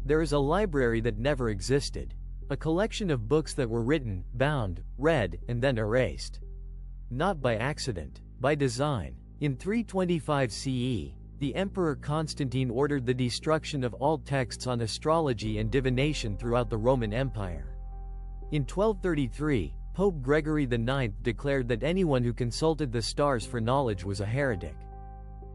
There is a library that never existed. A collection of books that were written, bound, read, and then erased. Not by accident, by design. In 325 CE, the Emperor Constantine ordered the destruction of all texts on astrology and divination throughout the Roman Empire. In 1233, Pope Gregory IX declared that anyone who consulted the stars for knowledge was a heretic.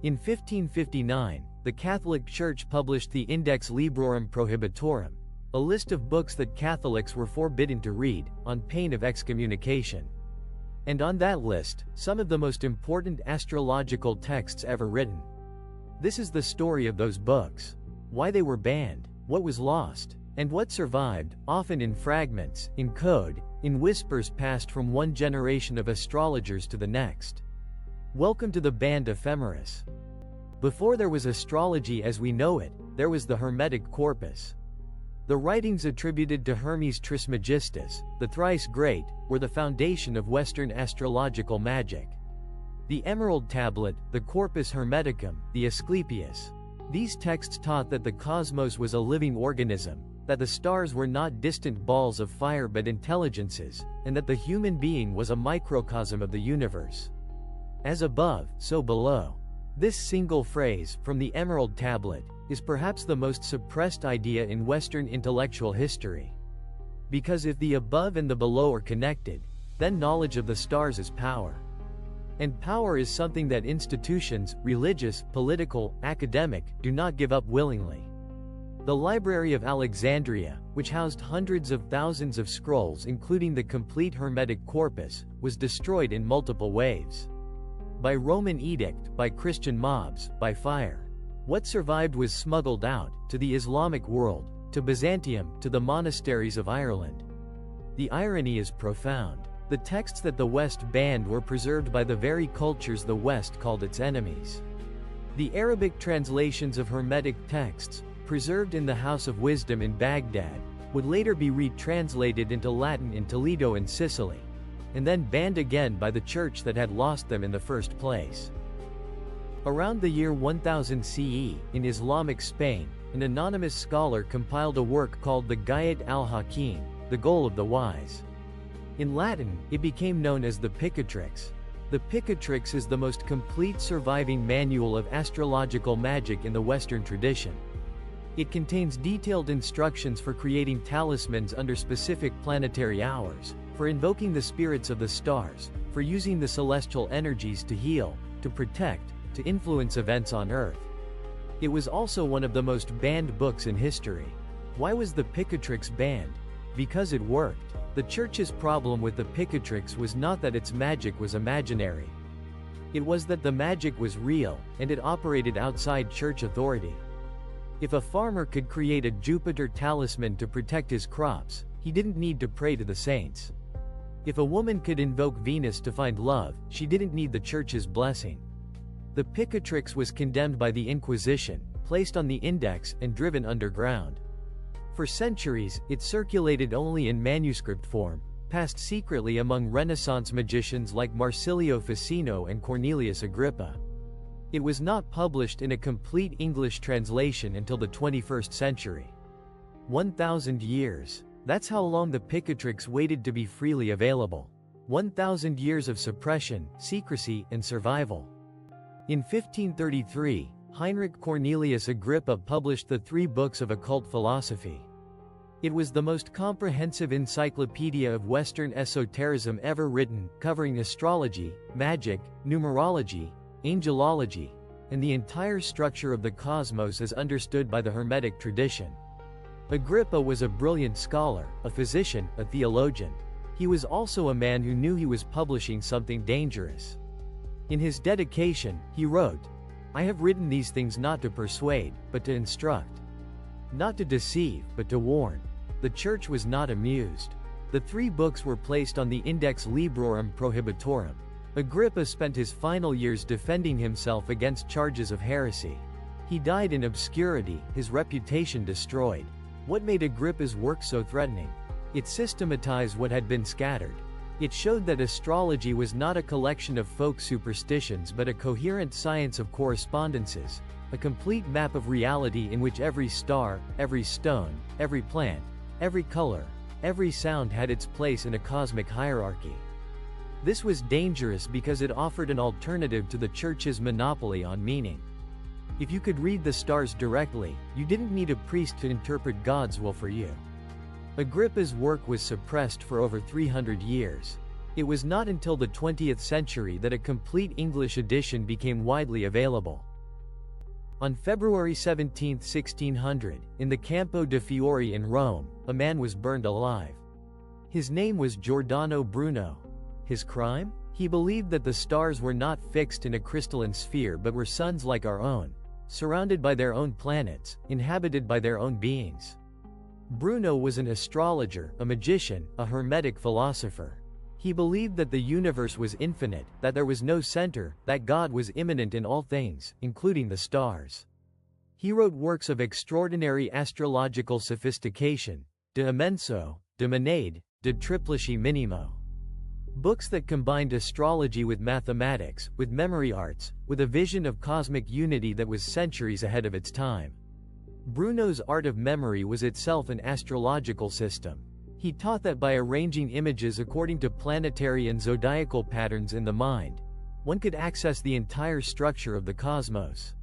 In 1559, the Catholic Church published the Index Librorum Prohibitorum, a list of books that Catholics were forbidden to read, on pain of excommunication. And on that list, some of the most important astrological texts ever written. This is the story of those books. Why they were banned, what was lost, and what survived, often in fragments, in code, in whispers passed from one generation of astrologers to the next. Welcome to the band Ephemeris. Before there was astrology as we know it, there was the Hermetic corpus. The writings attributed to Hermes Trismegistus, the thrice great, were the foundation of Western astrological magic. The Emerald Tablet, the Corpus Hermeticum, the Asclepius. These texts taught that the cosmos was a living organism, that the stars were not distant balls of fire but intelligences, and that the human being was a microcosm of the universe. As above, so below. This single phrase, from the Emerald Tablet, is perhaps the most suppressed idea in Western intellectual history. Because if the above and the below are connected, then knowledge of the stars is power. And power is something that institutions, religious, political, academic, do not give up willingly. The Library of Alexandria, which housed hundreds of thousands of scrolls including the complete Hermetic corpus, was destroyed in multiple waves. By Roman edict, by Christian mobs, by fire. What survived was smuggled out, to the Islamic world, to Byzantium, to the monasteries of Ireland. The irony is profound. The texts that the West banned were preserved by the very cultures the West called its enemies. The Arabic translations of Hermetic texts, preserved in the House of Wisdom in Baghdad, would later be retranslated into Latin in Toledo and Sicily, and then banned again by the church that had lost them in the first place. Around the year 1000 CE, in Islamic Spain, an anonymous scholar compiled a work called the Gayat al-Hakim, the Goal of the Wise. In Latin, it became known as the Picatrix. The Picatrix is the most complete surviving manual of astrological magic in the Western tradition. It contains detailed instructions for creating talismans under specific planetary hours, for invoking the spirits of the stars, for using the celestial energies to heal, to protect, to influence events on Earth. It was also one of the most banned books in history. Why was the Picatrix banned? Because it worked. The Church's problem with the Picatrix was not that its magic was imaginary. It was that the magic was real, and it operated outside Church authority. If a farmer could create a Jupiter talisman to protect his crops, he didn't need to pray to the saints. If a woman could invoke Venus to find love, she didn't need the Church's blessing. The Picatrix was condemned by the Inquisition, placed on the Index, and driven underground. For centuries, it circulated only in manuscript form, passed secretly among Renaissance magicians like Marsilio Ficino and Cornelius Agrippa. It was not published in a complete English translation until the 21st century. 1,000 years. That's how long the Picatrix waited to be freely available. 1,000 years of suppression, secrecy, and survival. In 1533, Heinrich Cornelius Agrippa published the 3 books of occult philosophy. It was the most comprehensive encyclopedia of Western esotericism ever written, covering astrology, magic, numerology, angelology, and the entire structure of the cosmos as understood by the Hermetic tradition. Agrippa was a brilliant scholar, a physician, a theologian. He was also a man who knew he was publishing something dangerous. In his dedication, he wrote, "I have written these things not to persuade, but to instruct. Not to deceive, but to warn." The Church was not amused. The 3 books were placed on the Index Librorum Prohibitorum. Agrippa spent his final years defending himself against charges of heresy. He died in obscurity, his reputation destroyed. What made Agrippa's work so threatening? It systematized what had been scattered. It showed that astrology was not a collection of folk superstitions but a coherent science of correspondences, a complete map of reality in which every star, every stone, every plant, every color, every sound had its place in a cosmic hierarchy. This was dangerous because it offered an alternative to the Church's monopoly on meaning. If you could read the stars directly, you didn't need a priest to interpret God's will for you. Agrippa's work was suppressed for over 300 years. It was not until the 20th century that a complete English edition became widely available. On February 17, 1600, in the Campo de' Fiori in Rome, a man was burned alive. His name was Giordano Bruno. His crime? He believed that the stars were not fixed in a crystalline sphere but were suns like our own, surrounded by their own planets, inhabited by their own beings. Bruno was an astrologer, a magician, a hermetic philosopher. He believed that the universe was infinite, that there was no center, that God was immanent in all things, including the stars. He wrote works of extraordinary astrological sophistication, De Immenso, De Monade, De Triplici Minimo. Books that combined astrology with mathematics, with memory arts, with a vision of cosmic unity that was centuries ahead of its time. Bruno's art of memory was itself an astrological system. He taught that by arranging images according to planetary and zodiacal patterns in the mind, one could access the entire structure of the cosmos.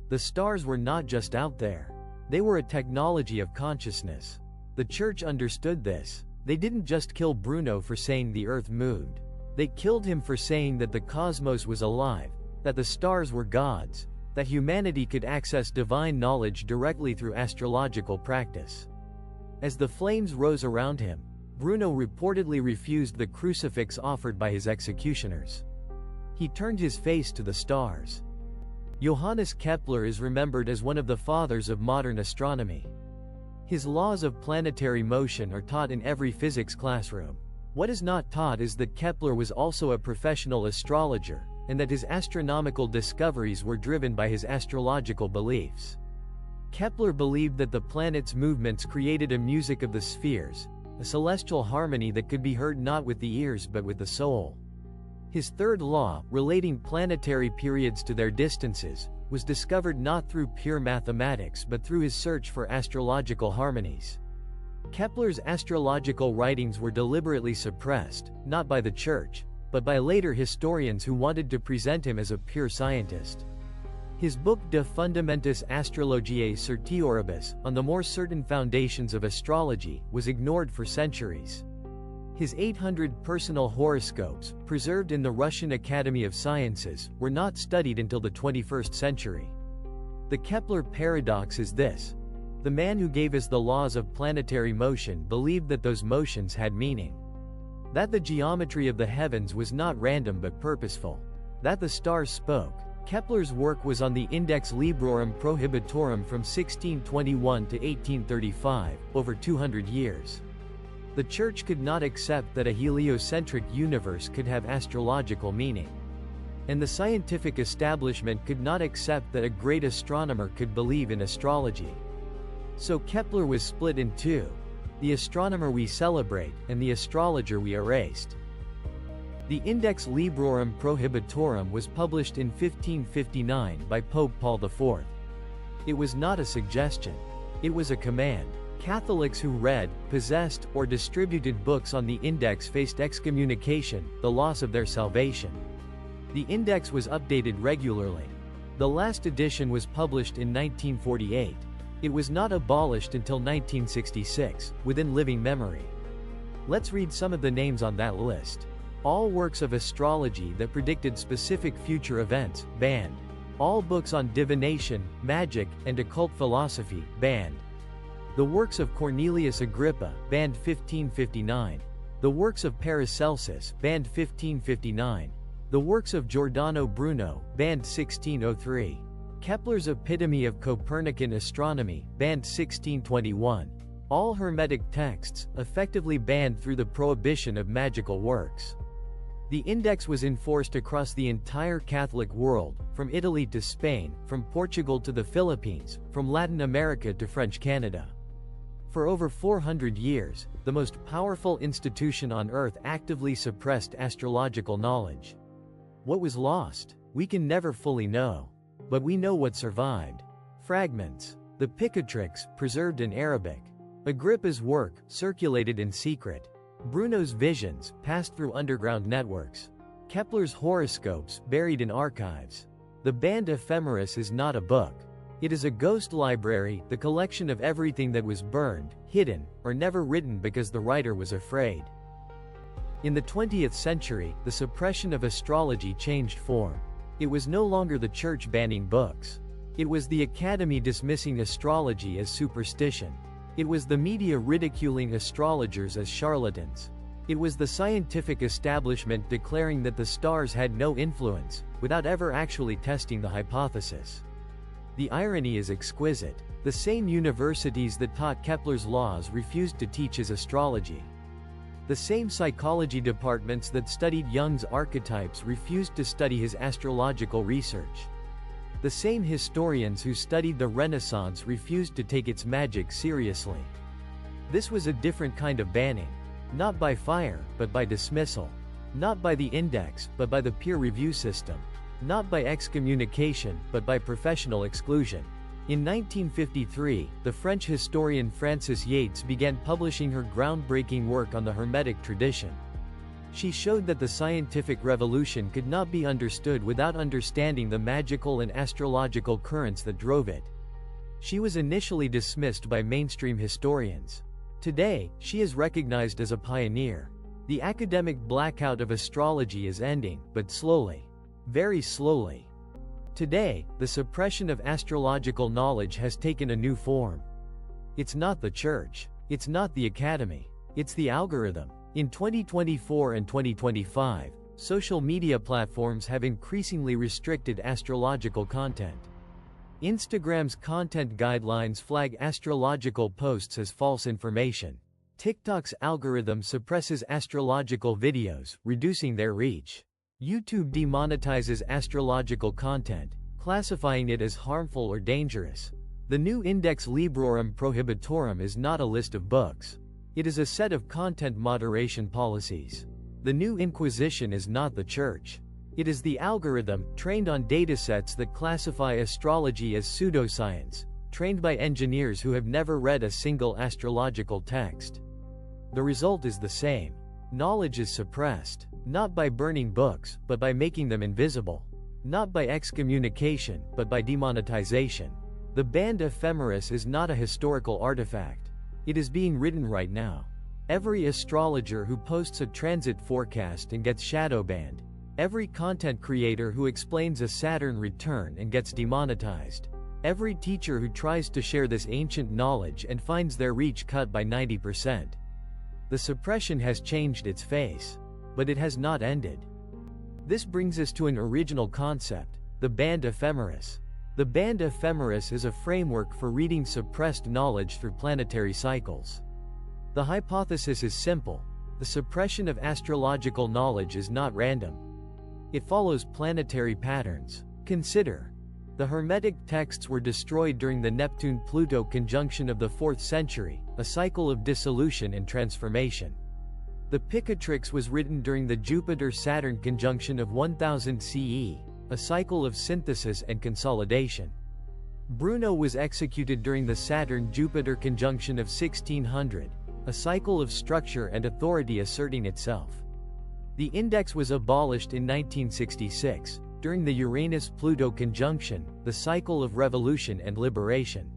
The stars were not just out there. They were a technology of consciousness. The Church understood this. They didn't just kill Bruno for saying the Earth moved. They killed him for saying that the cosmos was alive, that the stars were gods, that humanity could access divine knowledge directly through astrological practice. As the flames rose around him, Bruno reportedly refused the crucifix offered by his executioners. He turned his face to the stars. Johannes Kepler is remembered as one of the fathers of modern astronomy. His laws of planetary motion are taught in every physics classroom. What is not taught is that Kepler was also a professional astrologer, and that his astronomical discoveries were driven by his astrological beliefs. Kepler believed that the planets' movements created a music of the spheres, a celestial harmony that could be heard not with the ears but with the soul. His third law, relating planetary periods to their distances, was discovered not through pure mathematics but through his search for astrological harmonies. Kepler's astrological writings were deliberately suppressed, not by the Church, but by later historians who wanted to present him as a pure scientist. His book De Fundamentis Astrologiae Certioribus, on the more certain foundations of astrology, was ignored for centuries. His 800 personal horoscopes, preserved in the Russian Academy of Sciences, were not studied until the 21st century. The Kepler paradox is this: the man who gave us the laws of planetary motion believed that those motions had meaning. That the geometry of the heavens was not random but purposeful. That the stars spoke. Kepler's work was on the Index Librorum Prohibitorum from 1621 to 1835, over 200 years. The Church could not accept that a heliocentric universe could have astrological meaning. And the scientific establishment could not accept that a great astronomer could believe in astrology. So Kepler was split in two: the astronomer we celebrate, and the astrologer we erased. The Index Librorum Prohibitorum was published in 1559 by Pope Paul IV. It was not a suggestion. It was a command. Catholics who read, possessed, or distributed books on the Index faced excommunication, the loss of their salvation. The Index was updated regularly. The last edition was published in 1948. It was not abolished until 1966, within living memory. Let's read some of the names on that list. All works of astrology that predicted specific future events, banned. All books on divination, magic, and occult philosophy, banned. The works of Cornelius Agrippa, banned 1559. The works of Paracelsus, banned 1559. The works of Giordano Bruno, banned 1603. Kepler's Epitome of Copernican Astronomy, banned 1621. All Hermetic texts, effectively banned through the prohibition of magical works. The Index was enforced across the entire Catholic world, from Italy to Spain, from Portugal to the Philippines, from Latin America to French Canada. For over 400 years, the most powerful institution on Earth actively suppressed astrological knowledge. What was lost? We can never fully know. But we know what survived. Fragments. The Picatrix, preserved in Arabic. Agrippa's work, circulated in secret. Bruno's visions, passed through underground networks. Kepler's horoscopes, buried in archives. The Band Ephemeris is not a book. It is a ghost library, the collection of everything that was burned, hidden, or never written because the writer was afraid. In the 20th century, the suppression of astrology changed form. It was no longer the church banning books. It was the academy dismissing astrology as superstition. It was the media ridiculing astrologers as charlatans. It was the scientific establishment declaring that the stars had no influence, without ever actually testing the hypothesis. The irony is exquisite. The same universities that taught Kepler's laws refused to teach his astrology. The same psychology departments that studied Jung's archetypes refused to study his astrological research. The same historians who studied the Renaissance refused to take its magic seriously. This was a different kind of banning. Not by fire, but by dismissal. Not by the index, but by the peer review system. Not by excommunication, but by professional exclusion. In 1953, the French historian Frances Yates began publishing her groundbreaking work on the Hermetic tradition. She showed that the scientific revolution could not be understood without understanding the magical and astrological currents that drove it. She was initially dismissed by mainstream historians. Today, she is recognized as a pioneer. The academic blackout of astrology is ending, but slowly. Very slowly. Today, the suppression of astrological knowledge has taken a new form. It's not the church. It's not the academy. It's the algorithm. In 2024 and 2025, social media platforms have increasingly restricted astrological content. Instagram's content guidelines flag astrological posts as false information. TikTok's algorithm suppresses astrological videos, reducing their reach. YouTube demonetizes astrological content, classifying it as harmful or dangerous. The new Index Librorum Prohibitorum is not a list of books. It is a set of content moderation policies. The new Inquisition is not the church. It is the algorithm, trained on datasets that classify astrology as pseudoscience, trained by engineers who have never read a single astrological text. The result is the same. Knowledge is suppressed, not by burning books, but by making them invisible. Not by excommunication, but by demonetization. The Band Ephemeris is not a historical artifact. It is being written right now. Every astrologer who posts a transit forecast and gets shadow banned. Every content creator who explains a Saturn return and gets demonetized. Every teacher who tries to share this ancient knowledge and finds their reach cut by 90%. The suppression has changed its face. But it has not ended. This brings us to an original concept, the Band Ephemeris. The Band Ephemeris is a framework for reading suppressed knowledge through planetary cycles. The hypothesis is simple. The suppression of astrological knowledge is not random. It follows planetary patterns. Consider. The Hermetic texts were destroyed during the Neptune-Pluto conjunction of the 4th century, a cycle of dissolution and transformation. The Picatrix was written during the Jupiter-Saturn conjunction of 1000 CE, a cycle of synthesis and consolidation. Bruno was executed during the Saturn-Jupiter conjunction of 1600, a cycle of structure and authority asserting itself. The index was abolished in 1966, during the Uranus-Pluto conjunction, the cycle of revolution and liberation.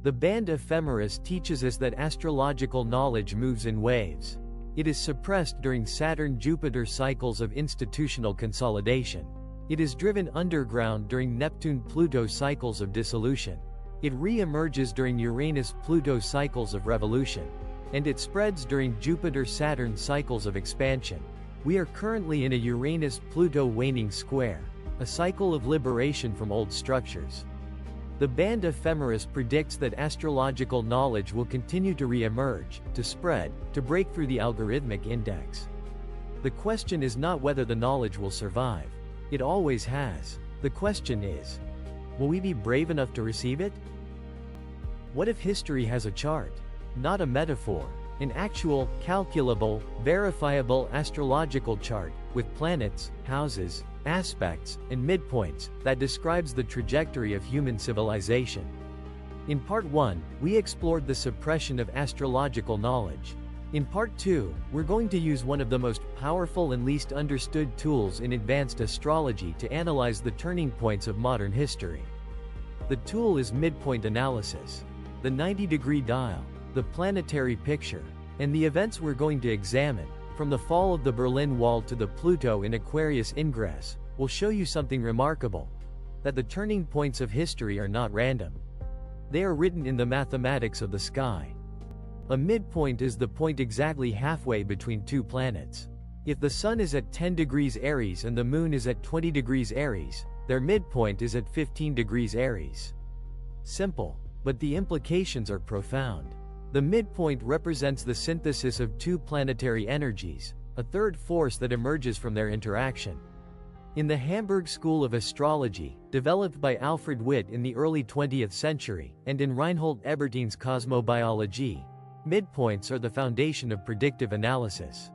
The Band Ephemeris teaches us that astrological knowledge moves in waves. It is suppressed during Saturn-Jupiter cycles of institutional consolidation. It is driven underground during Neptune-Pluto cycles of dissolution. It re-emerges during Uranus-Pluto cycles of revolution. And it spreads during Jupiter-Saturn cycles of expansion. We are currently in a Uranus-Pluto waning square, a cycle of liberation from old structures. The Band Ephemeris predicts that astrological knowledge will continue to re-emerge, to spread, to break through the algorithmic index. The question is not whether the knowledge will survive. It always has. The question is, will we be brave enough to receive it? What if history has a chart? not a metaphor. An actual, calculable, verifiable astrological chart, with planets, houses, aspects, and midpoints, that describes the trajectory of human civilization. In Part 1, we explored the suppression of astrological knowledge. In Part 2, we're going to use one of the most powerful and least understood tools in advanced astrology to analyze the turning points of modern history. The tool is midpoint analysis. The 90-degree dial, the planetary picture, and the events we're going to examine, from the fall of the Berlin Wall to the Pluto in Aquarius ingress, will show you something remarkable: that the turning points of history are not random. They are written in the mathematics of the sky. A midpoint is the point exactly halfway between two planets. If the Sun is at 10 degrees Aries and the Moon is at 20 degrees Aries, their midpoint is at 15 degrees Aries. Simple, but the implications are profound. The midpoint represents the synthesis of two planetary energies, a third force that emerges from their interaction. In the Hamburg School of Astrology, developed by Alfred Witt in the early 20th century, and in Reinhold Ebertein's Cosmobiology, midpoints are the foundation of predictive analysis.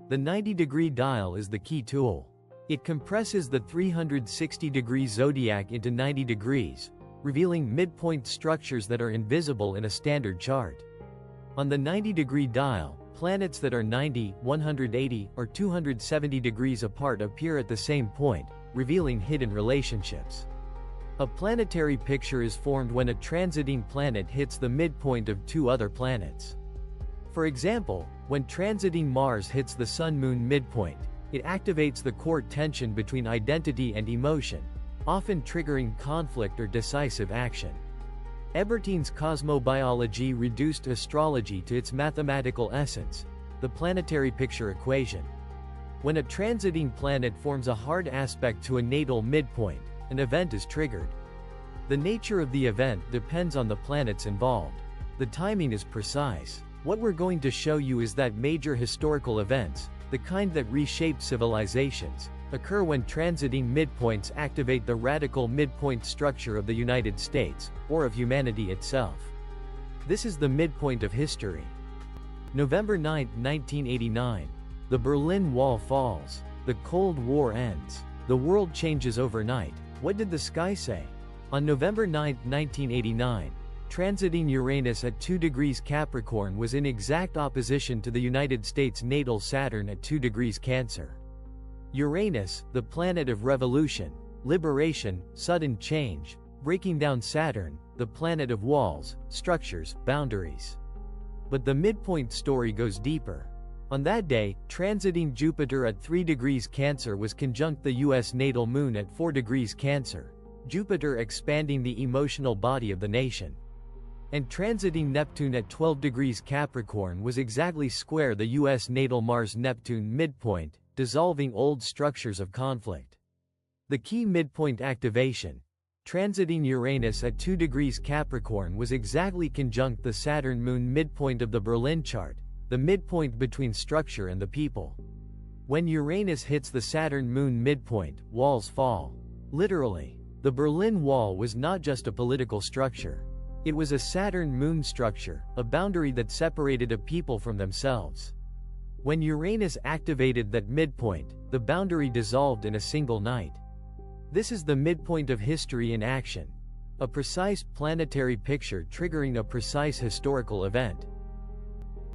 The 90-degree dial is the key tool. It compresses the 360-degree zodiac into 90 degrees, revealing midpoint structures that are invisible in a standard chart. On the 90-degree dial, planets that are 90, 180, or 270 degrees apart appear at the same point, revealing hidden relationships. A planetary picture is formed when a transiting planet hits the midpoint of two other planets. For example, when transiting Mars hits the Sun-Moon midpoint, it activates the core tension between identity and emotion, often triggering conflict or decisive action. Ebertein's cosmobiology reduced astrology to its mathematical essence, the planetary picture equation. When a transiting planet forms a hard aspect to a natal midpoint, an event is triggered. The nature of the event depends on the planets involved. The timing is precise. What we're going to show you is that major historical events, the kind that reshape civilizations, occur when transiting midpoints activate the radical midpoint structure of the United States, or of humanity itself. This is the midpoint of history. November 9, 1989. The Berlin Wall falls. The Cold War ends. The world changes overnight. What did the sky say? On November 9, 1989, transiting Uranus at 2 degrees Capricorn was in exact opposition to the United States natal Saturn at 2 degrees Cancer. Uranus, the planet of revolution, liberation, sudden change, breaking down Saturn, the planet of walls, structures, boundaries. But the midpoint story goes deeper. On that day, transiting Jupiter at 3 degrees Cancer was conjunct the U.S. natal moon at 4 degrees Cancer, Jupiter expanding the emotional body of the nation. And transiting Neptune at 12 degrees Capricorn was exactly square the U.S. natal Mars-Neptune midpoint, dissolving old structures of conflict. The key midpoint activation, transiting Uranus at 2 degrees Capricorn, was exactly conjunct the Saturn-Moon midpoint of the Berlin chart, the midpoint between structure and the people. When Uranus hits the Saturn-Moon midpoint, walls fall. Literally, the Berlin Wall was not just a political structure. It was a Saturn-Moon structure, a boundary that separated a people from themselves. When Uranus activated that midpoint, the boundary dissolved in a single night. This is the midpoint of history in action. A precise planetary picture triggering a precise historical event.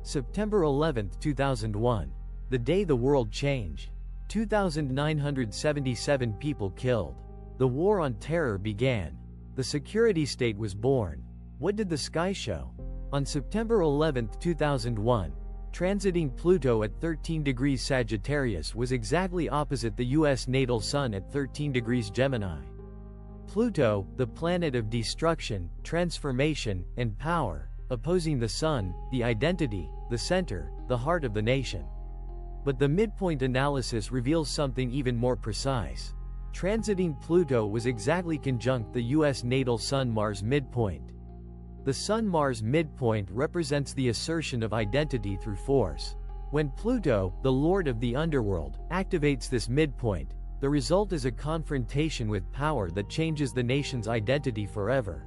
September 11, 2001. The day the world changed. 2,977 people killed. The War on Terror began. The security state was born. What did the sky show? On September 11, 2001, transiting Pluto at 13 degrees Sagittarius was exactly opposite the U.S. natal Sun at 13 degrees Gemini. Pluto, the planet of destruction, transformation, and power, opposing the Sun, the identity, the center, the heart of the nation. But the midpoint analysis reveals something even more precise. Transiting Pluto was exactly conjunct the U.S. natal Sun-Mars midpoint. The Sun-Mars midpoint represents the assertion of identity through force. When Pluto, the lord of the underworld, activates this midpoint, the result is a confrontation with power that changes the nation's identity forever.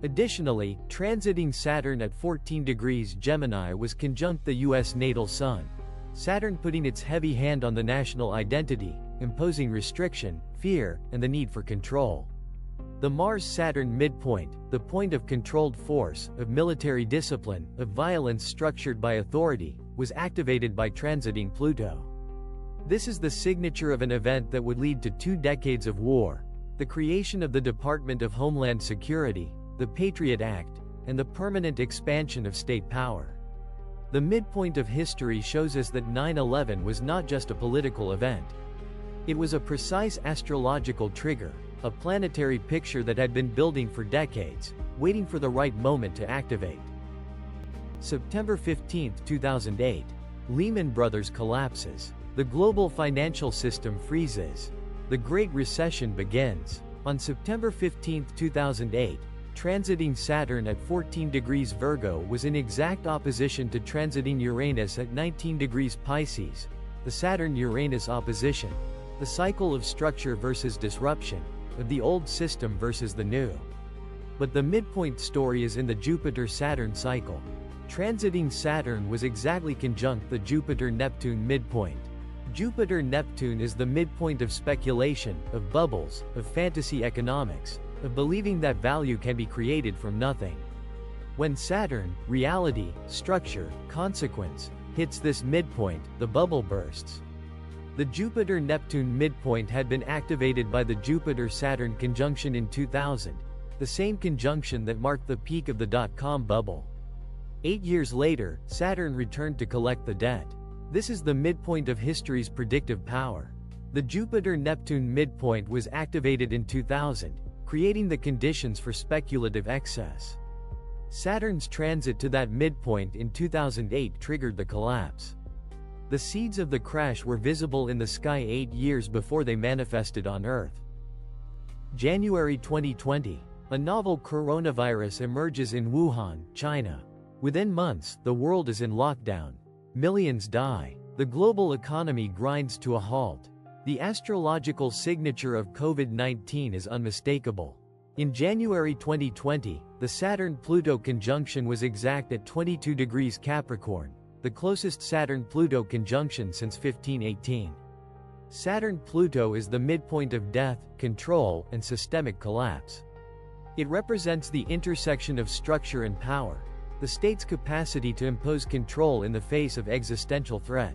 Additionally, transiting Saturn at 14 degrees Gemini was conjunct the U.S. natal Sun. Saturn putting its heavy hand on the national identity, imposing restriction, fear, and the need for control. The Mars-Saturn midpoint, the point of controlled force, of military discipline, of violence structured by authority, was activated by transiting Pluto. This is the signature of an event that would lead to 2 decades of war, the creation of the Department of Homeland Security, the Patriot Act, and the permanent expansion of state power. The midpoint of history shows us that 9/11 was not just a political event. It was a precise astrological trigger, a planetary picture that had been building for decades, waiting for the right moment to activate. September 15, 2008. Lehman Brothers collapses. The global financial system freezes. The Great Recession begins. On September 15, 2008, transiting Saturn at 14 degrees Virgo was in exact opposition to transiting Uranus at 19 degrees Pisces, the Saturn-Uranus opposition, the cycle of structure versus disruption, of the old system versus the new. But the midpoint story is in the Jupiter-Saturn cycle. Transiting Saturn was exactly conjunct the Jupiter-Neptune midpoint. Jupiter-Neptune is the midpoint of speculation, of bubbles, of fantasy economics, of believing that value can be created from nothing. When Saturn, reality, structure, consequence, hits this midpoint, the bubble bursts. The Jupiter-Neptune midpoint had been activated by the Jupiter-Saturn conjunction in 2000, the same conjunction that marked the peak of the dot-com bubble. 8 years later, Saturn returned to collect the debt. This is the midpoint of history's predictive power. The Jupiter-Neptune midpoint was activated in 2000, creating the conditions for speculative excess. Saturn's transit to that midpoint in 2008 triggered the collapse. The seeds of the crash were visible in the sky 8 years before they manifested on Earth. January 2020. A novel coronavirus emerges in Wuhan, China. Within months, the world is in lockdown. Millions die. The global economy grinds to a halt. The astrological signature of COVID-19 is unmistakable. In January 2020, the Saturn-Pluto conjunction was exact at 22 degrees Capricorn, the closest Saturn-Pluto conjunction since 1518. Saturn-Pluto is the midpoint of death, control, and systemic collapse. It represents the intersection of structure and power, the state's capacity to impose control in the face of existential threat.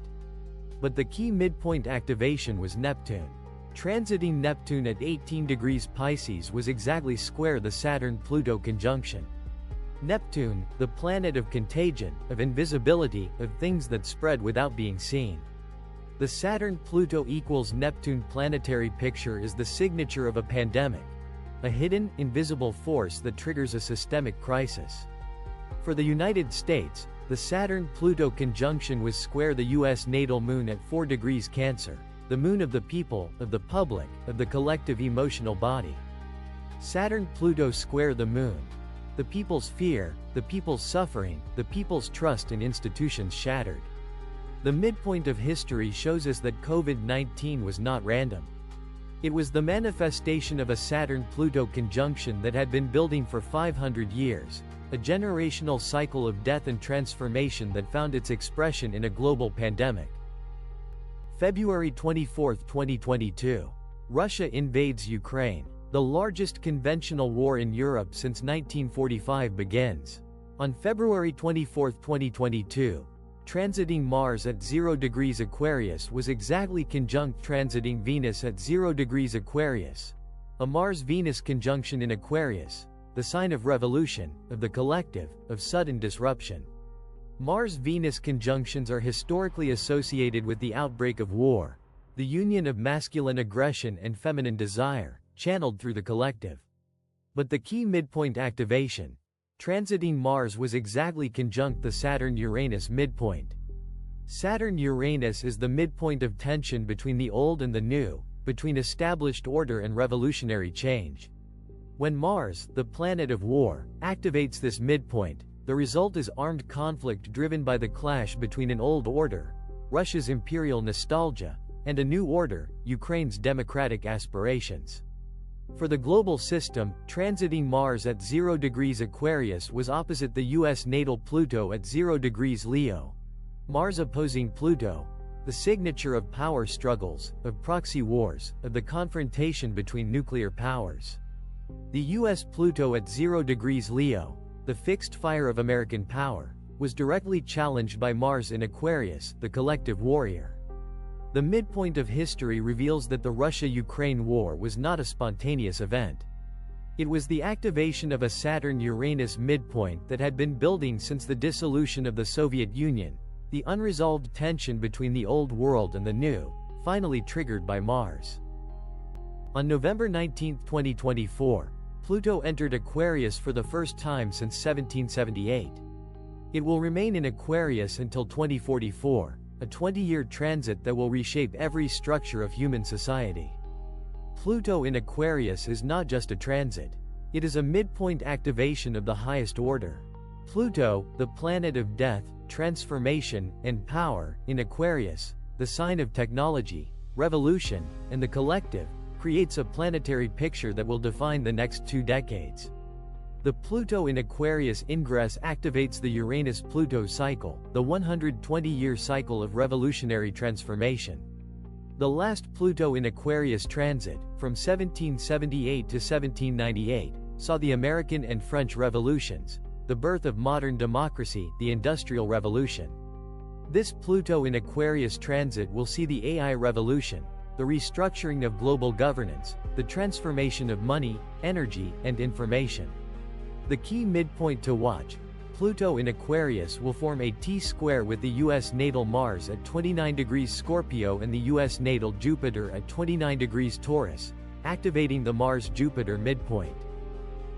But the key midpoint activation was Neptune. Transiting Neptune at 18 degrees Pisces was exactly square the Saturn-Pluto conjunction. Neptune, the planet of contagion, of invisibility, of things that spread without being seen. The Saturn-Pluto equals Neptune planetary picture is the signature of a pandemic, a hidden, invisible force that triggers a systemic crisis. For the United States, the Saturn-Pluto conjunction was square the U.S. natal moon at 4 degrees Cancer, the moon of the people, of the public, of the collective emotional body. Saturn-Pluto square the moon. The people's fear, the people's suffering, the people's trust in institutions shattered. The midpoint of history shows us that COVID-19 was not random. It was the manifestation of a Saturn-Pluto conjunction that had been building for 500 years. A generational cycle of death and transformation that found its expression in a global pandemic. February 24, 2022. Russia invades Ukraine. The largest conventional war in Europe since 1945 begins. On February 24, 2022, transiting Mars at 0 degrees Aquarius was exactly conjunct transiting Venus at 0 degrees Aquarius. A Mars-Venus conjunction in Aquarius, the sign of revolution, of the collective, of sudden disruption. Mars-Venus conjunctions are historically associated with the outbreak of war, the union of masculine aggression and feminine desire, channeled through the collective. But the key midpoint activation, transiting Mars was exactly conjunct the Saturn-Uranus midpoint. Saturn-Uranus is the midpoint of tension between the old and the new, between established order and revolutionary change. When Mars, the planet of war, activates this midpoint, the result is armed conflict driven by the clash between an old order, Russia's imperial nostalgia, and a new order, Ukraine's democratic aspirations. For the global system, transiting Mars at 0 degrees Aquarius was opposite the US natal Pluto at 0 degrees Leo. Mars opposing Pluto, the signature of power struggles, of proxy wars, of the confrontation between nuclear powers. The US Pluto at 0 degrees Leo, the fixed fire of American power, was directly challenged by Mars in Aquarius, the collective warrior. The midpoint of history reveals that the Russia-Ukraine war was not a spontaneous event. It was the activation of a Saturn-Uranus midpoint that had been building since the dissolution of the Soviet Union, the unresolved tension between the old world and the new, finally triggered by Mars. On November 19, 2024, Pluto entered Aquarius for the first time since 1778. It will remain in Aquarius until 2044. A 20-year transit that will reshape every structure of human society. Pluto in Aquarius is not just a transit. It is a midpoint activation of the highest order. Pluto, the planet of death, transformation, and power, in Aquarius, the sign of technology, revolution, and the collective, creates a planetary picture that will define the next 2 decades. The Pluto in Aquarius ingress activates the Uranus-Pluto cycle, the 120-year cycle of revolutionary transformation. The last Pluto in Aquarius transit, from 1778 to 1798, saw the American and French revolutions, the birth of modern democracy, the Industrial Revolution. This Pluto in Aquarius transit will see the AI revolution, the restructuring of global governance, the transformation of money, energy, and information. The key midpoint to watch, Pluto in Aquarius will form a T-square with the US natal Mars at 29 degrees Scorpio and the US natal Jupiter at 29 degrees Taurus, activating the Mars-Jupiter midpoint.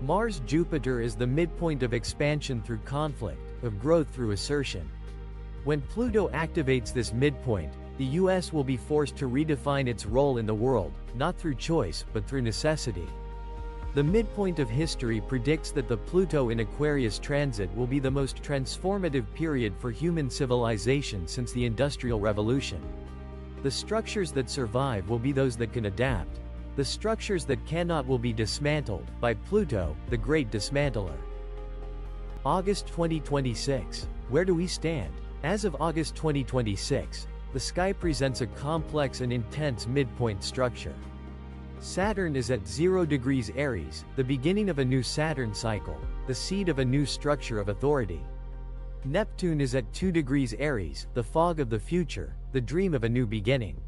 Mars-Jupiter is the midpoint of expansion through conflict, of growth through assertion. When Pluto activates this midpoint, the US will be forced to redefine its role in the world, not through choice, but through necessity. The midpoint of history predicts that the Pluto in Aquarius transit will be the most transformative period for human civilization since the Industrial Revolution. The structures that survive will be those that can adapt. The structures that cannot will be dismantled by Pluto, the great dismantler. August 2026. Where do we stand? As of August 2026, the sky presents a complex and intense midpoint structure. Saturn is at 0 degrees Aries, the beginning of a new Saturn cycle, the seed of a new structure of authority. Neptune is at 2 degrees Aries, the fog of the future, the dream of a new beginning.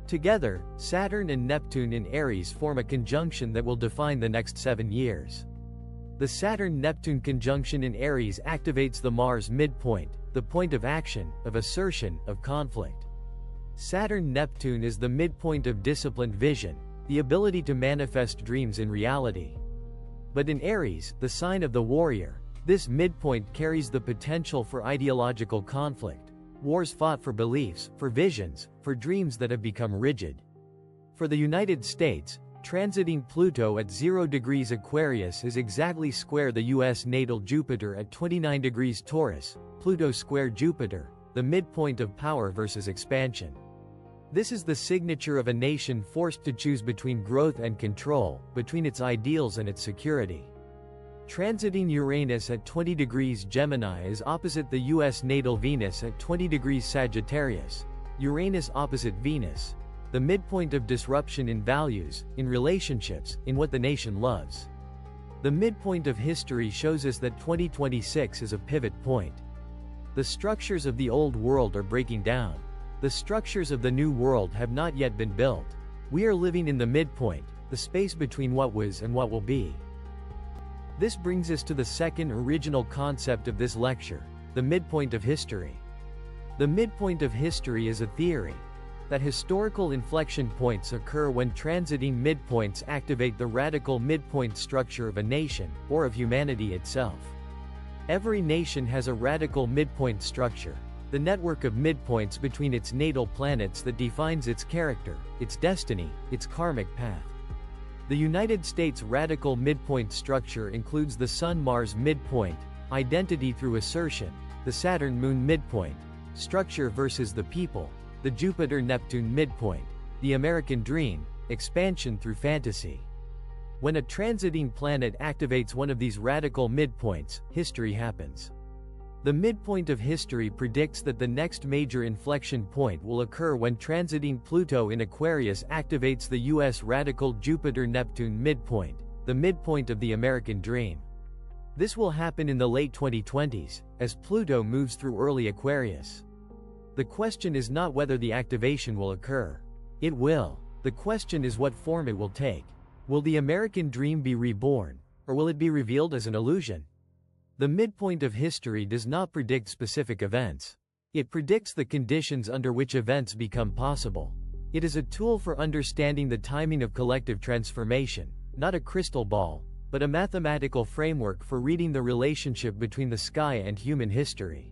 Together, Saturn and Neptune in Aries form a conjunction that will define the next 7 years. The Saturn-Neptune conjunction in Aries activates the Mars midpoint, the point of action, of assertion, of conflict. Saturn-Neptune is the midpoint of disciplined vision, the ability to manifest dreams in reality. But in Aries, the sign of the warrior, this midpoint carries the potential for ideological conflict, wars fought for beliefs, for visions, for dreams that have become rigid. For the United States, transiting Pluto at 0 degrees Aquarius is exactly square the US natal Jupiter at 29 degrees Taurus, Pluto square Jupiter, the midpoint of power versus expansion. This is the signature of a nation forced to choose between growth and control, between its ideals and its security. Transiting Uranus at 20 degrees Gemini is opposite the US natal Venus at 20 degrees Sagittarius, Uranus opposite Venus, the midpoint of disruption in values, in relationships, in what the nation loves. The midpoint of history shows us that 2026 is a pivot point. The structures of the old world are breaking down. The structures of the new world have not yet been built. We are living in the midpoint, the space between what was and what will be. This brings us to the second original concept of this lecture, the midpoint of history. The midpoint of history is a theory that historical inflection points occur when transiting midpoints activate the radical midpoint structure of a nation, or of humanity itself. Every nation has a radical midpoint structure, the network of midpoints between its natal planets that defines its character, its destiny, its karmic path. The United States' radical midpoint structure includes the Sun-Mars midpoint, identity through assertion, the Saturn-Moon midpoint, structure versus the people, the Jupiter-Neptune midpoint, the American dream, expansion through fantasy. When a transiting planet activates one of these radical midpoints, history happens. The midpoint of history predicts that the next major inflection point will occur when transiting Pluto in Aquarius activates the U.S. radical Jupiter-Neptune midpoint, the midpoint of the American dream. This will happen in the late 2020s, as Pluto moves through early Aquarius. The question is not whether the activation will occur. It will. The question is what form it will take. Will the American dream be reborn, or will it be revealed as an illusion? The midpoint of history does not predict specific events. It predicts the conditions under which events become possible. It is a tool for understanding the timing of collective transformation, not a crystal ball, but a mathematical framework for reading the relationship between the sky and human history.